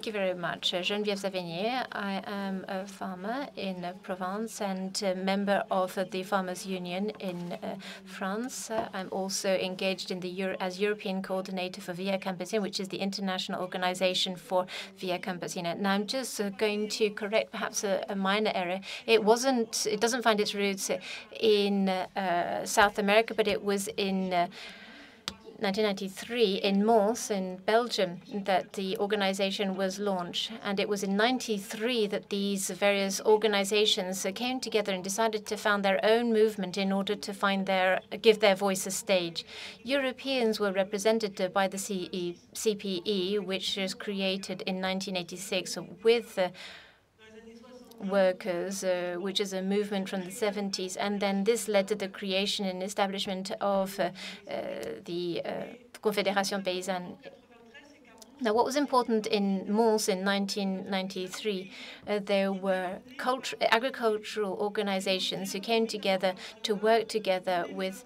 Thank you very much. Geneviève Savigny. I am a farmer in Provence and a member of the Farmers' Union in France. I'm also engaged in as European coordinator for Via Campesina, which is the international organization for Via Campesina. Now, I'm just going to correct perhaps a minor error. It doesn't find its roots in South America, but it was in 1993 in Mons in Belgium that the organization was launched. And it was in 93 that these various organizations came together and decided to found their own movement in order to give their voice a stage. Europeans were represented by the CPE, which was created in 1986 with workers, which is a movement from the 70s. And then this led to the creation and establishment of the Confédération Paysanne. Now, what was important in Mons in 1993, there were agricultural organizations who came together to work together with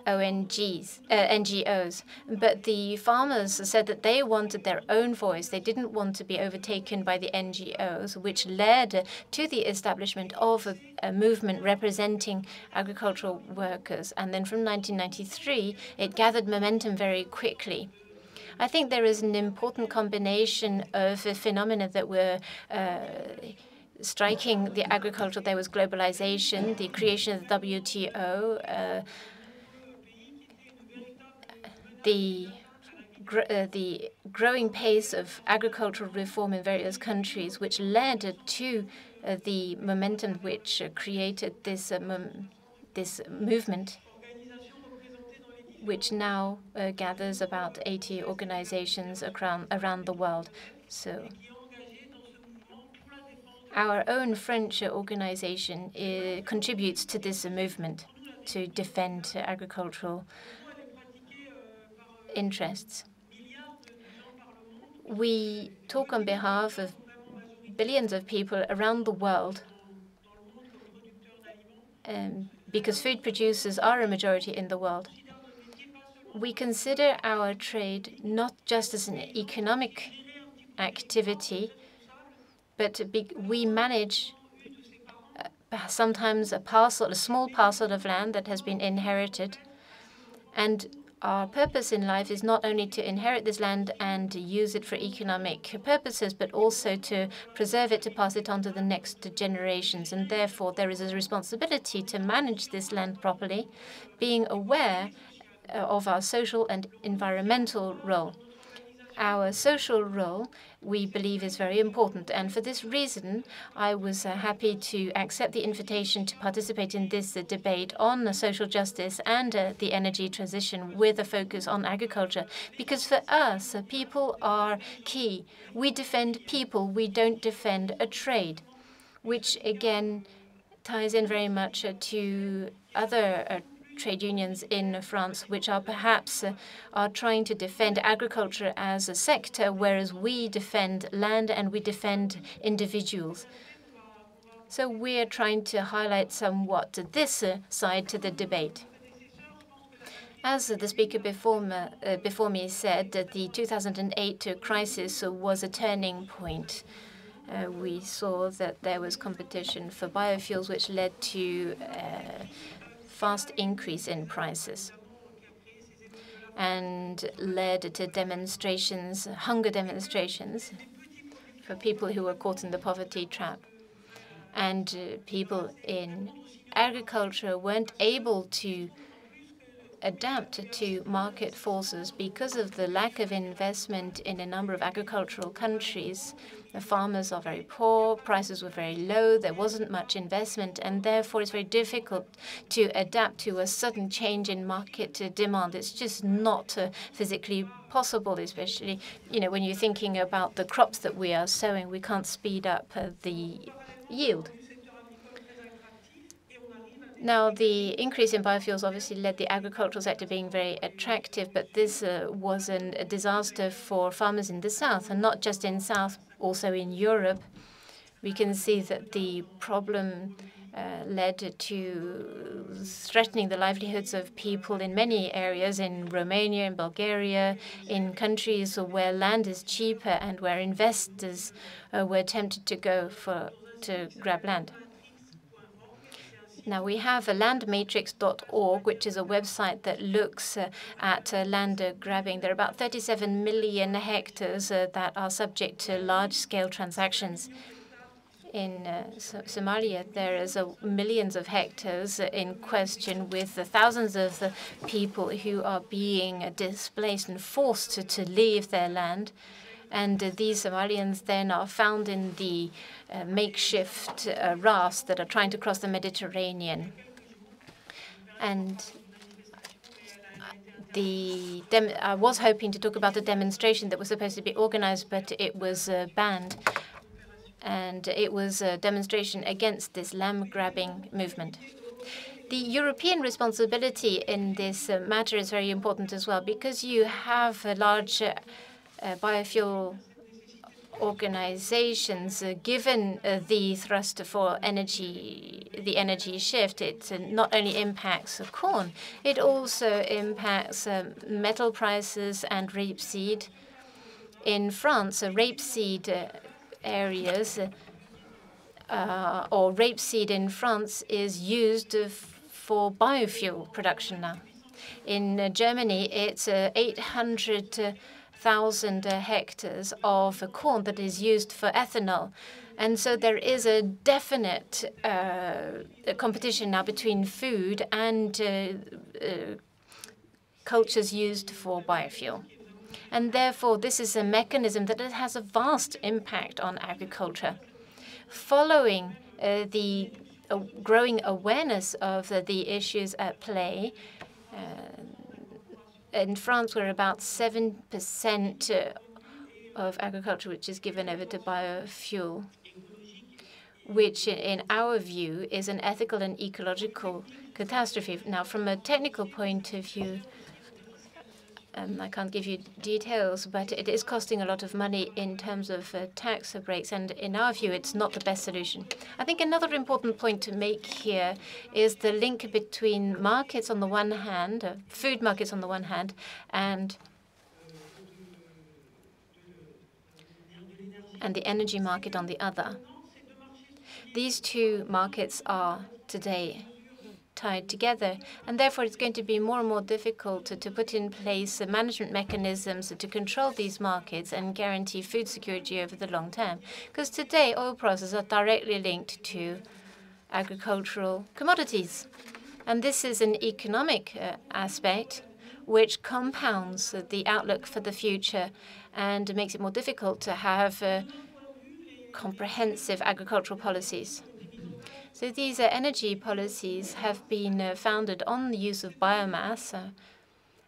NGOs. But the farmers said that they wanted their own voice. They didn't want to be overtaken by the NGOs, which led to the establishment of a movement representing agricultural workers. And then from 1993, it gathered momentum very quickly. I think there is an important combination of phenomena that were striking the agriculture. There was globalization, the creation of the WTO, the growing pace of agricultural reform in various countries, which led to the momentum which created this movement, which now gathers about 80 organizations around the world. So our own French organization contributes to this movement to defend agricultural interests. We talk on behalf of billions of people around the world because food producers are a majority in the world. We consider our trade not just as an economic activity, but we manage sometimes a small parcel of land that has been inherited. And our purpose in life is not only to inherit this land and use it for economic purposes, but also to preserve it, to pass it on to the next generations. And therefore, there is a responsibility to manage this land properly, being aware of our social and environmental role. Our social role, we believe, is very important. And for this reason, I was happy to accept the invitation to participate in this debate on social justice and the energy transition with a focus on agriculture. Because for us, people are key. We defend people. We don't defend a trade, which, again, ties in very much to other trade unions in France, which are perhaps are trying to defend agriculture as a sector, whereas we defend land and we defend individuals. So we're trying to highlight somewhat this side to the debate. As the speaker before me said, the 2008 crisis was a turning point. We saw that there was competition for biofuels, which led to fast increase in prices and led to demonstrations, hunger demonstrations for people who were caught in the poverty trap. And people in agriculture weren't able to adapt to market forces because of the lack of investment in a number of agricultural countries. The farmers are very poor, prices were very low, there wasn't much investment, and therefore it's very difficult to adapt to a sudden change in market demand. It's just not physically possible, especially when you're thinking about the crops that we are sowing. We can't speed up the yield. Now, the increase in biofuels obviously led the agricultural sector being very attractive, but this was a disaster for farmers in the south, and not just in south, also in Europe. We can see that the problem led to threatening the livelihoods of people in many areas, in Romania, in Bulgaria, in countries where land is cheaper and where investors were tempted to go to grab land. Now, we have landmatrix.org, which is a website that looks at land grabbing. There are about 37 million hectares that are subject to large-scale transactions. In Somalia, there is millions of hectares in question, with thousands of people who are being displaced and forced to leave their land. And these Somalians then are found in the makeshift rafts that are trying to cross the Mediterranean. And I was hoping to talk about a demonstration that was supposed to be organized, but it was banned. And it was a demonstration against this land-grabbing movement. The European responsibility in this matter is very important as well, because you have large biofuel organizations. Given the thrust for the energy shift, it not only impacts corn, it also impacts metal prices and rapeseed. In France, rapeseed areas or rapeseed in France is used for biofuel production now. In Germany, it's 800,000 hectares of corn that is used for ethanol. And so there is a definite competition now between food and cultures used for biofuel. And therefore, this is a mechanism that has a vast impact on agriculture. Following the growing awareness of the issues at play, in France, we're about 7% of agriculture which is given over to biofuel, which in our view is an ethical and ecological catastrophe. Now, from a technical point of view, I can't give you details, but it is costing a lot of money in terms of tax breaks, and in our view, it's not the best solution. I think another important point to make here is the link between markets on the one hand, food markets on the one hand, and the energy market on the other. These two markets are today tied together, and therefore it's going to be more and more difficult to put in place management mechanisms to control these markets and guarantee food security over the long term. Because today oil prices are directly linked to agricultural commodities. And this is an economic aspect which compounds the outlook for the future and makes it more difficult to have comprehensive agricultural policies. So these energy policies have been founded on the use of biomass,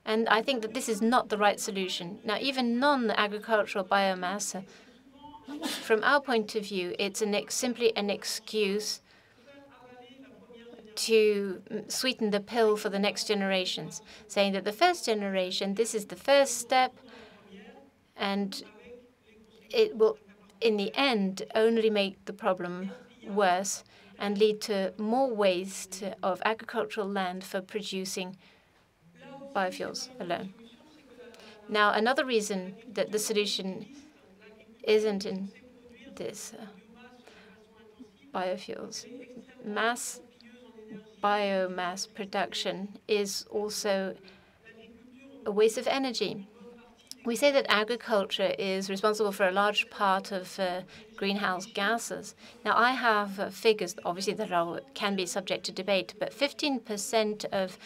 and I think that this is not the right solution. Now, even non-agricultural biomass, from our point of view, it's simply an excuse to sweeten the pill for the next generations, saying that the first generation, this is the first step, and it will, in the end, only make the problem worse and lead to more waste of agricultural land for producing biofuels alone. Now, another reason that the solution isn't in this biofuels, mass biomass production is also a waste of energy. We say that agriculture is responsible for a large part of greenhouse gases. Now, I have figures, obviously, that can be subject to debate, but 15% of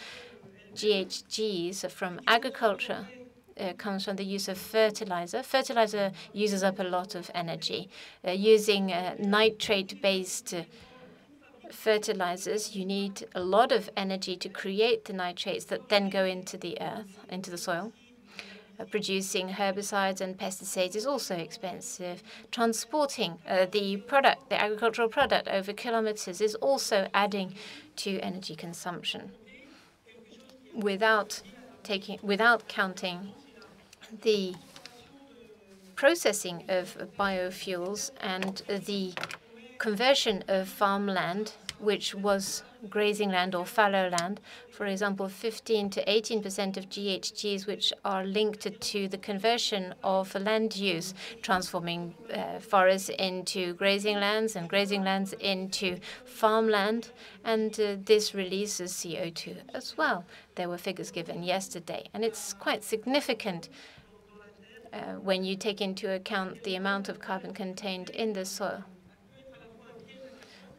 GHGs from agriculture comes from the use of fertilizer. Fertilizer uses up a lot of energy. Using nitrate-based fertilizers, you need a lot of energy to create the nitrates that then go into the earth, into the soil. Producing herbicides and pesticides is also expensive. Transporting the agricultural product over kilometers is also adding to energy consumption. Without counting the processing of biofuels and the conversion of farmland, which was grazing land or fallow land. For example, 15 to 18% of GHGs, which are linked to the conversion of land use, transforming forests into grazing lands and grazing lands into farmland. And this releases CO2 as well. There were figures given yesterday, and it's quite significant when you take into account the amount of carbon contained in the soil.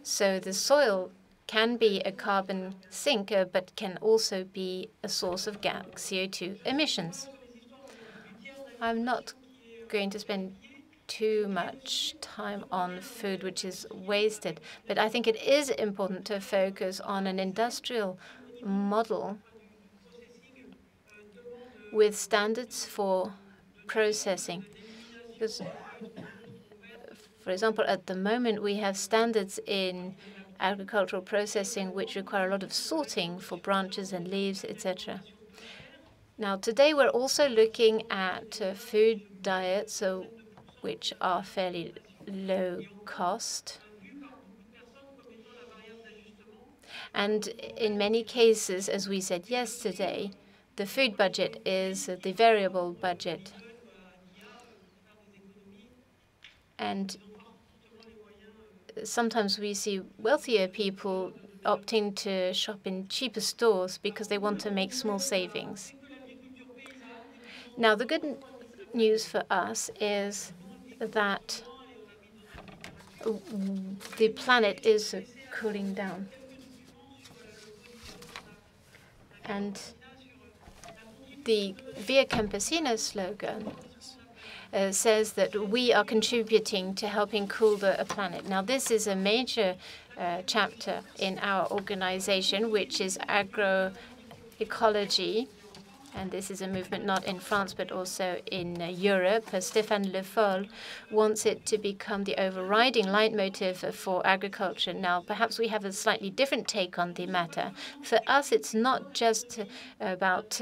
So the soil can be a carbon sinker, but can also be a source of CO2 emissions. I'm not going to spend too much time on food which is wasted, but I think it is important to focus on an industrial model with standards for processing. Because, for example, at the moment, we have standards in agricultural processing which require a lot of sorting for branches and leaves, etc. Now, today we're also looking at food diets, which are fairly low cost. And in many cases, as we said yesterday, the food budget is the variable budget. And sometimes we see wealthier people opting to shop in cheaper stores because they want to make small savings. Now, the good news for us is that the planet is cooling down. And the Via Campesina slogan says that we are contributing to helping cool the planet. Now, this is a major chapter in our organization, which is agroecology. And this is a movement not in France, but also in Europe. Stéphane Le Foll wants it to become the overriding leitmotif for agriculture. Now, perhaps we have a slightly different take on the matter. For us, it's not just about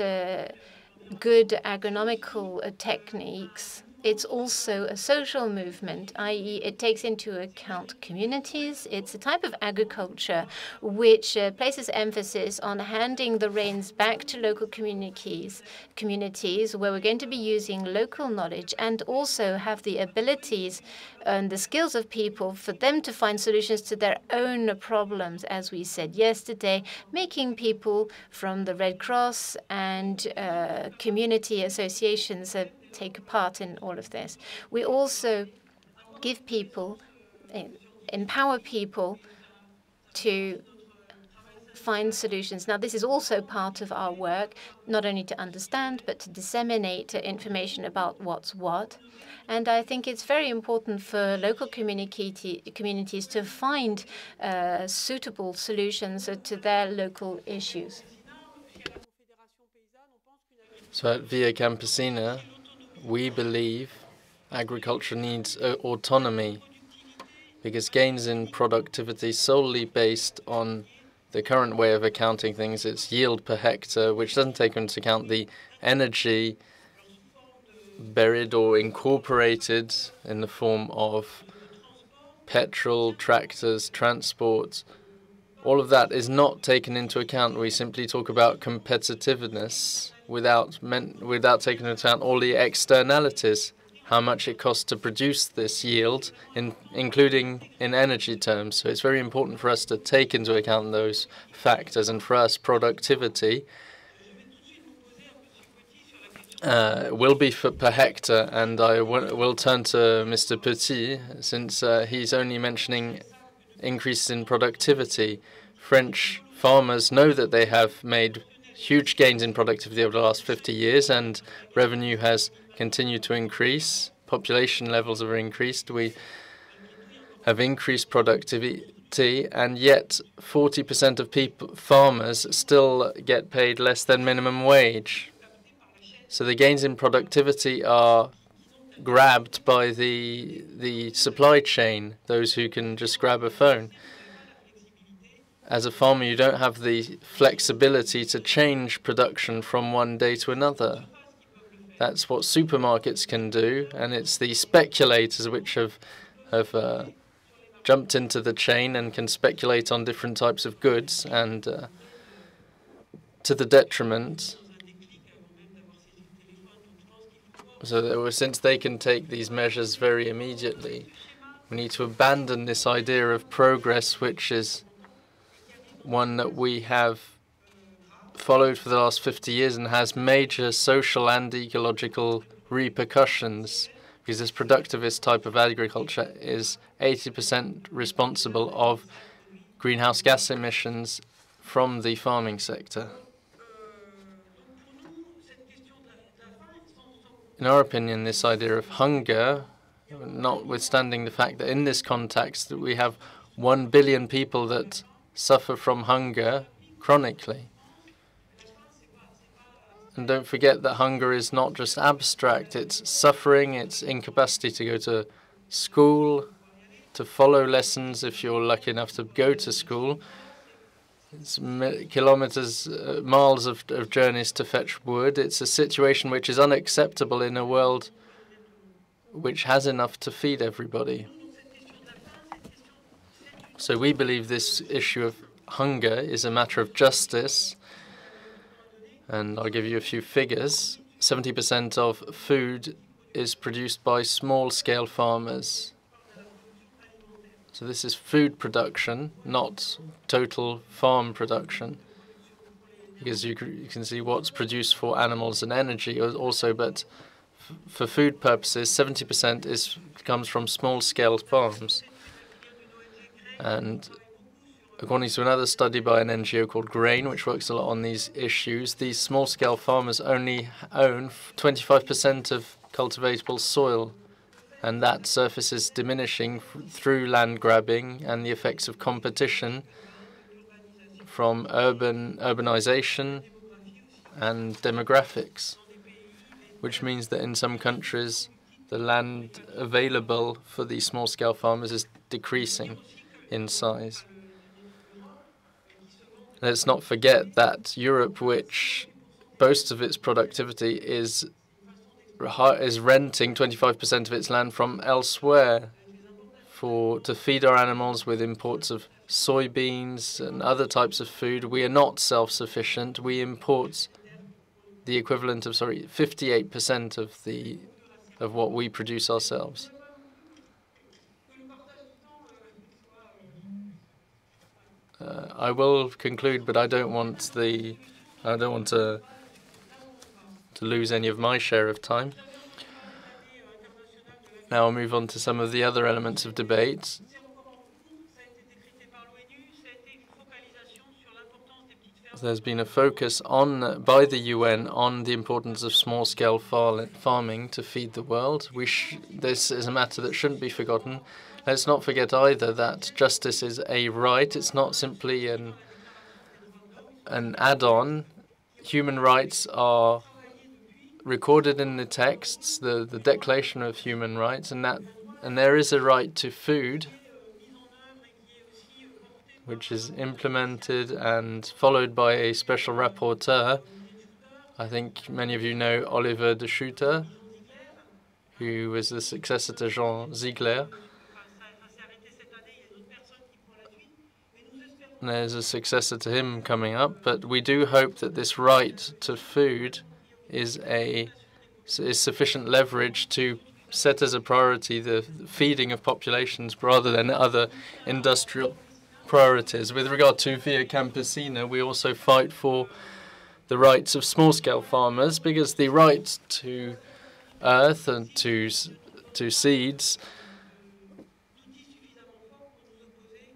good agronomical techniques. It's also a social movement, i.e. it takes into account communities. It's a type of agriculture which places emphasis on handing the reins back to local communities where we're going to be using local knowledge and also have the abilities and the skills of people for them to find solutions to their own problems, as we said yesterday, making people from the Red Cross and community associations take part in all of this. We also give people, empower people to find solutions. Now, this is also part of our work, not only to understand, but to disseminate information about what's what. And I think it's very important for local communities to find suitable solutions to their local issues. So at Via Campesina, we believe agriculture needs autonomy because gains in productivity solely based on the current way of accounting things, it's yield per hectare, which doesn't take into account the energy buried or incorporated in the form of petrol, tractors, transport. All of that is not taken into account. We simply talk about competitiveness without taking into account all the externalities, how much it costs to produce this yield, including in energy terms. So it's very important for us to take into account those factors. And for us, productivity will be per hectare. And I will turn to Mr. Petit, since he's only mentioning increases in productivity. French farmers know that they have made huge gains in productivity over the last 50 years, and revenue has continued to increase. Population levels have increased. We have increased productivity, and yet 40% of farmers still get paid less than minimum wage. So the gains in productivity are grabbed by the supply chain, those who can just grab a phone. As a farmer, you don't have the flexibility to change production from one day to another. That's what supermarkets can do, and it's the speculators which have jumped into the chain and can speculate on different types of goods, and to the detriment. So since they can take these measures very immediately, we need to abandon this idea of progress, which is one that we have followed for the last 50 years and has major social and ecological repercussions, because this productivist type of agriculture is 80% responsible of greenhouse gas emissions from the farming sector. In our opinion, this idea of hunger, notwithstanding the fact that in this context that we have 1 billion people that suffer from hunger chronically. And don't forget that hunger is not just abstract, it's suffering, it's incapacity to go to school, to follow lessons if you're lucky enough to go to school. It's kilometers, miles of journeys to fetch wood. It's a situation which is unacceptable in a world which has enough to feed everybody. So we believe this issue of hunger is a matter of justice. And I'll give you a few figures. 70% of food is produced by small-scale farmers. So this is food production, not total farm production, because you can see what's produced for animals and energy also, but for food purposes, 70% comes from small-scale farms. And according to another study by an NGO called Grain, which works a lot on these issues, these small-scale farmers only own 25% of cultivatable soil, and that surface is diminishing through land grabbing and the effects of competition from urbanization and demographics, which means that in some countries the land available for these small-scale farmers is decreasing in size. Let's not forget that Europe, which boasts of its productivity, is renting 25% of its land from elsewhere to feed our animals with imports of soybeans and other types of food. We are not self-sufficient. We import the equivalent of 58% of what we produce ourselves. I will conclude, but I don't want to lose any of my share of time. Now I'll move on to some of the other elements of debate. There's been a focus by the UN on the importance of small-scale farming to feed the world. This is a matter that shouldn't be forgotten. Let's not forget either that justice is a right. It's not simply an add-on. Human rights are recorded in the texts, the Declaration of Human Rights, and there is a right to food, which is implemented and followed by a special rapporteur. I think many of you know Oliver de Schutter, who was the successor to Jean Ziegler. There's a successor to him coming up, but we do hope that this right to food is sufficient leverage to set as a priority the feeding of populations rather than other industrial priorities. With regard to Via Campesina, we also fight for the rights of small-scale farmers, because the right to earth and to seeds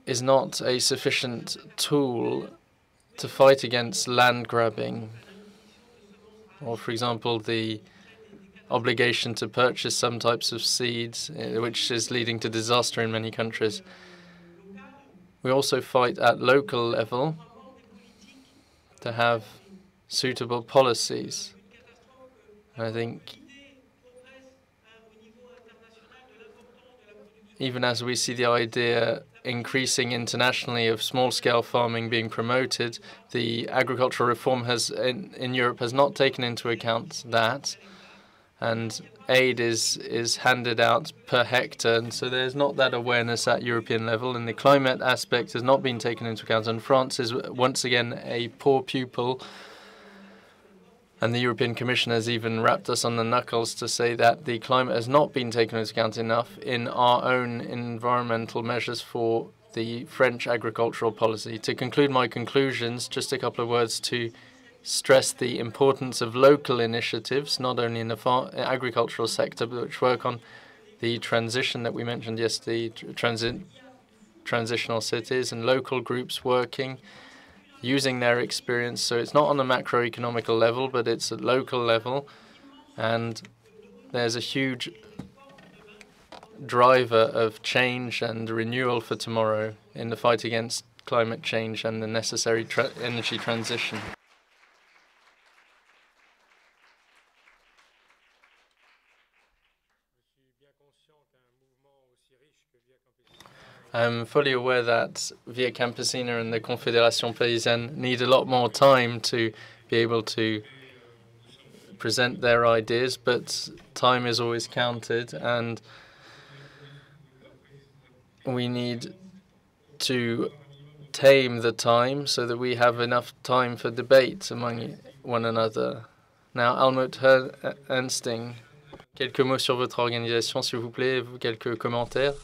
is not a sufficient tool to fight against land grabbing, or, for example, the obligation to purchase some types of seeds, which is leading to disaster in many countries. We also fight at local level to have suitable policies. I think even as we see the idea increasing internationally of small-scale farming being promoted, the agricultural reform in Europe has not taken into account that. and aid is handed out per hectare, and so there's not that awareness at European level, and the climate aspect has not been taken into account, and France is once again a poor pupil. And the European Commission has even wrapped us on the knuckles to say that the climate has not been taken into account enough in our own environmental measures for the French agricultural policy. To conclude my conclusions, just a couple of words to stress the importance of local initiatives, not only in the agricultural sector, but which work on the transition that we mentioned yesterday, transitional cities and local groups working, using their experience. So it's not on the macroeconomical level, but it's at local level. And there's a huge driver of change and renewal for tomorrow in the fight against climate change and the necessary energy transition. I'm fully aware that Via Campesina and the Confédération Paysanne need a lot more time to be able to present their ideas, but time is always counted, and we need to tame the time so that we have enough time for debate among one another. Now, Almut Ernsting, quelques mots sur votre organisation, s'il vous plaît, quelques commentaires.